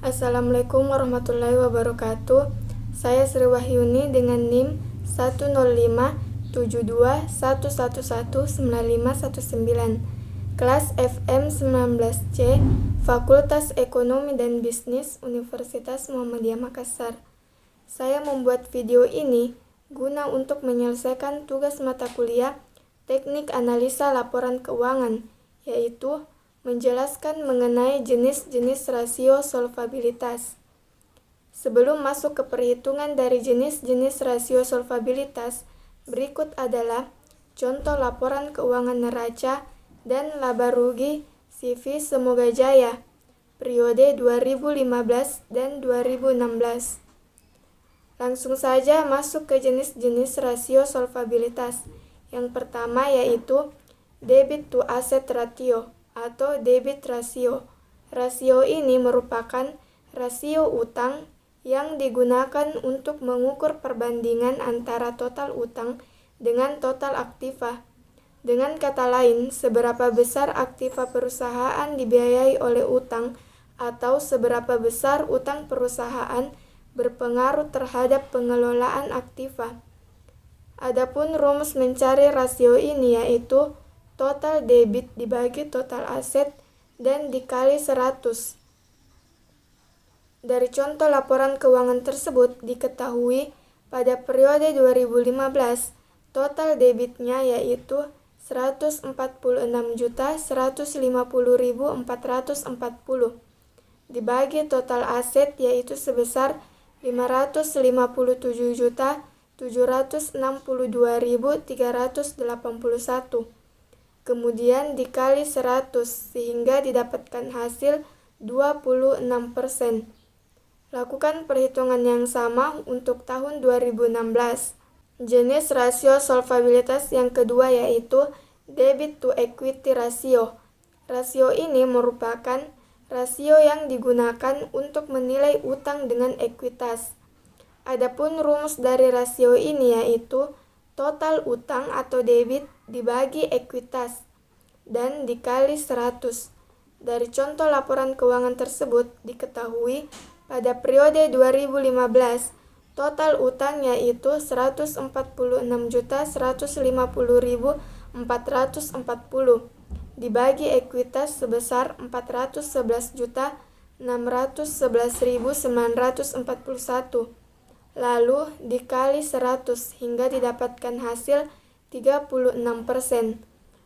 Assalamualaikum warahmatullahi wabarakatuh. Saya Sri Wahyuni dengan NIM 105721119, kelas FM 19C, Fakultas Ekonomi dan Bisnis Universitas Muhammadiyah Makassar. Saya membuat video ini guna untuk menyelesaikan tugas mata kuliah Teknik Analisa Laporan Keuangan, yaitu menjelaskan mengenai jenis-jenis rasio solvabilitas. Sebelum masuk ke perhitungan dari jenis-jenis rasio solvabilitas, berikut adalah contoh laporan keuangan neraca dan laba rugi CV Semoga Jaya, periode 2015 dan 2016. Langsung saja masuk ke jenis-jenis rasio solvabilitas. Yang pertama yaitu debit to asset ratio atau debit rasio. Rasio ini merupakan rasio utang yang digunakan untuk mengukur perbandingan antara total utang dengan total aktiva. Dengan kata lain, seberapa besar aktiva perusahaan dibiayai oleh utang atau seberapa besar utang perusahaan berpengaruh terhadap pengelolaan aktiva. Adapun rumus mencari rasio ini yaitu total debit dibagi total aset dan dikali 100. Dari contoh laporan keuangan tersebut diketahui pada periode 2015 total debitnya yaitu 146.150.440 dibagi total aset yaitu sebesar 557.762.381. Kemudian dikali 100 sehingga didapatkan hasil 26%. Lakukan perhitungan yang sama untuk tahun 2016. Jenis rasio solvabilitas yang kedua yaitu debit to equity ratio. Rasio ini merupakan rasio yang digunakan untuk menilai utang dengan ekuitas. Adapun rumus dari rasio ini yaitu total utang atau debit dibagi ekuitas dan dikali 100. Dari contoh laporan keuangan tersebut diketahui pada periode 2015 total utang yaitu 146.150.440 dibagi ekuitas sebesar 411.611.941 lalu dikali 100 hingga didapatkan hasil 36%.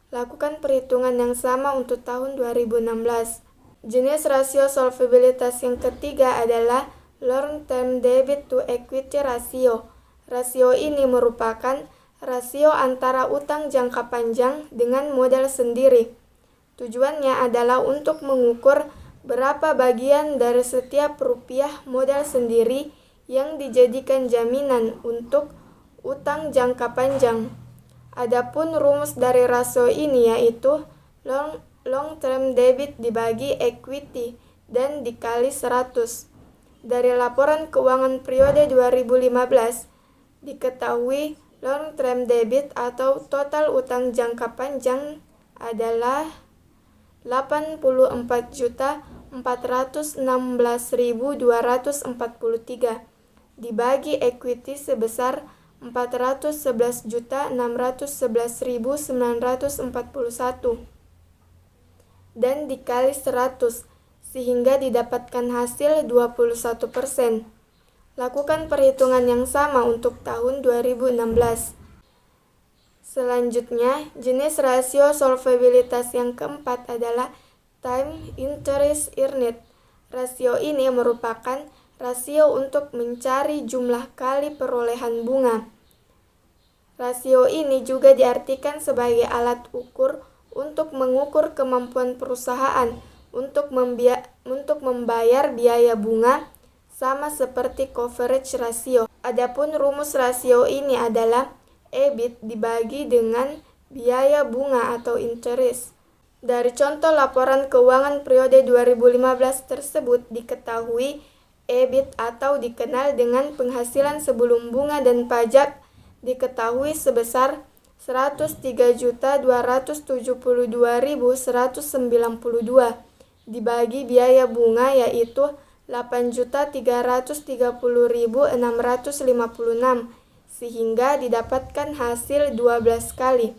Lakukan perhitungan yang sama untuk tahun 2016. Jenis rasio solvabilitas yang ketiga adalah long term debit to equity ratio. Rasio ini merupakan rasio antara utang jangka panjang dengan modal sendiri. Tujuannya adalah untuk mengukur berapa bagian dari setiap rupiah modal sendiri yang dijadikan jaminan untuk utang jangka panjang. Adapun rumus dari rasio ini yaitu long term debit dibagi equity dan dikali 100. Dari laporan keuangan periode 2015 diketahui long term debit atau total utang jangka panjang adalah 84.416.243 dibagi equity sebesar 411.611.941 dan dikali 100 sehingga didapatkan hasil 21%. Lakukan perhitungan yang sama untuk tahun 2016. Selanjutnya, jenis rasio solvabilitas yang keempat adalah time interest earned. Rasio ini merupakan rasio untuk mencari jumlah kali perolehan bunga. Rasio ini juga diartikan sebagai alat ukur untuk mengukur kemampuan perusahaan untuk membayar biaya bunga, sama seperti coverage ratio. Adapun rumus rasio ini adalah EBIT dibagi dengan biaya bunga atau interest. Dari contoh laporan keuangan periode 2015 tersebut diketahui EBIT atau dikenal dengan penghasilan sebelum bunga dan pajak diketahui sebesar 103.272.192 dibagi biaya bunga yaitu 8.330.656 sehingga didapatkan hasil 12 kali.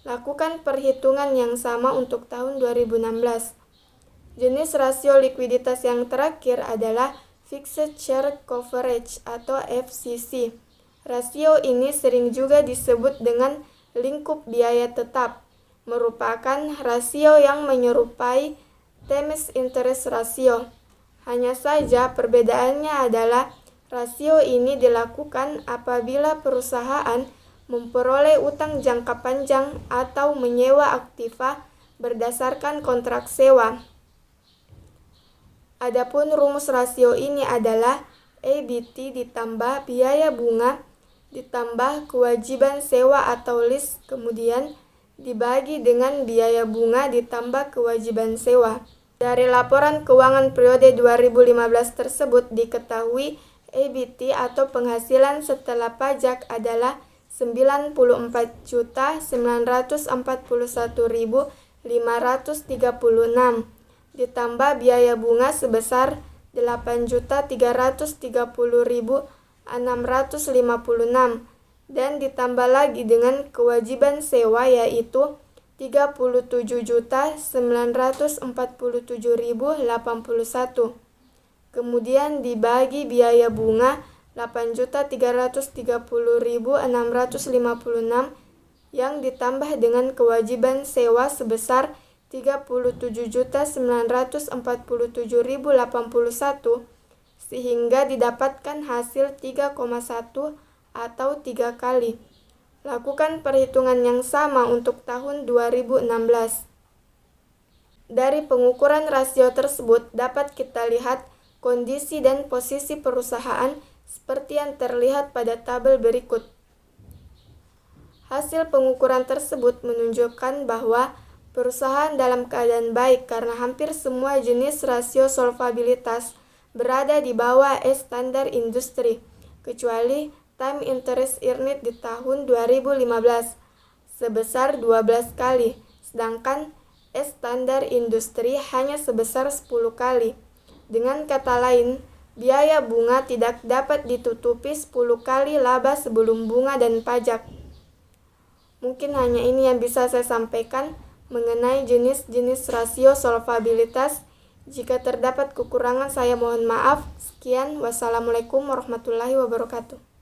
Lakukan perhitungan yang sama untuk tahun 2016. Jenis rasio likuiditas yang terakhir adalah Fixed Charge Coverage atau FCC. Rasio ini sering juga disebut dengan lingkup biaya tetap, merupakan rasio yang menyerupai Themis Interest Ratio. Hanya saja perbedaannya adalah rasio ini dilakukan apabila perusahaan memperoleh utang jangka panjang atau menyewa aktiva berdasarkan kontrak sewa. Adapun rumus rasio ini adalah EBT ditambah biaya bunga ditambah kewajiban sewa atau lease kemudian dibagi dengan biaya bunga ditambah kewajiban sewa. Dari laporan keuangan periode 2015 tersebut diketahui EBT atau penghasilan setelah pajak adalah 94.941.536 ditambah biaya bunga sebesar 8.330.656 dan ditambah lagi dengan kewajiban sewa yaitu 37.947.081. Kemudian dibagi biaya bunga 8.330.656 yang ditambah dengan kewajiban sewa sebesar 37.947.081 sehingga didapatkan hasil 3,1 atau 3 kali. Lakukan perhitungan yang sama untuk tahun 2016. Dari pengukuran rasio tersebut dapat kita lihat kondisi dan posisi perusahaan seperti yang terlihat pada tabel berikut. Hasil pengukuran tersebut menunjukkan bahwa perusahaan dalam keadaan baik karena hampir semua jenis rasio solvabilitas berada di bawah standar industri, kecuali time interest earned di tahun 2015 sebesar 12 kali, sedangkan standar industri hanya sebesar 10 kali. Dengan kata lain, biaya bunga tidak dapat ditutupi 10 kali laba sebelum bunga dan pajak. Mungkin hanya ini yang bisa saya sampaikan mengenai jenis-jenis rasio solvabilitas. Jika terdapat kekurangan saya mohon maaf. Sekian, wassalamualaikum warahmatullahi wabarakatuh.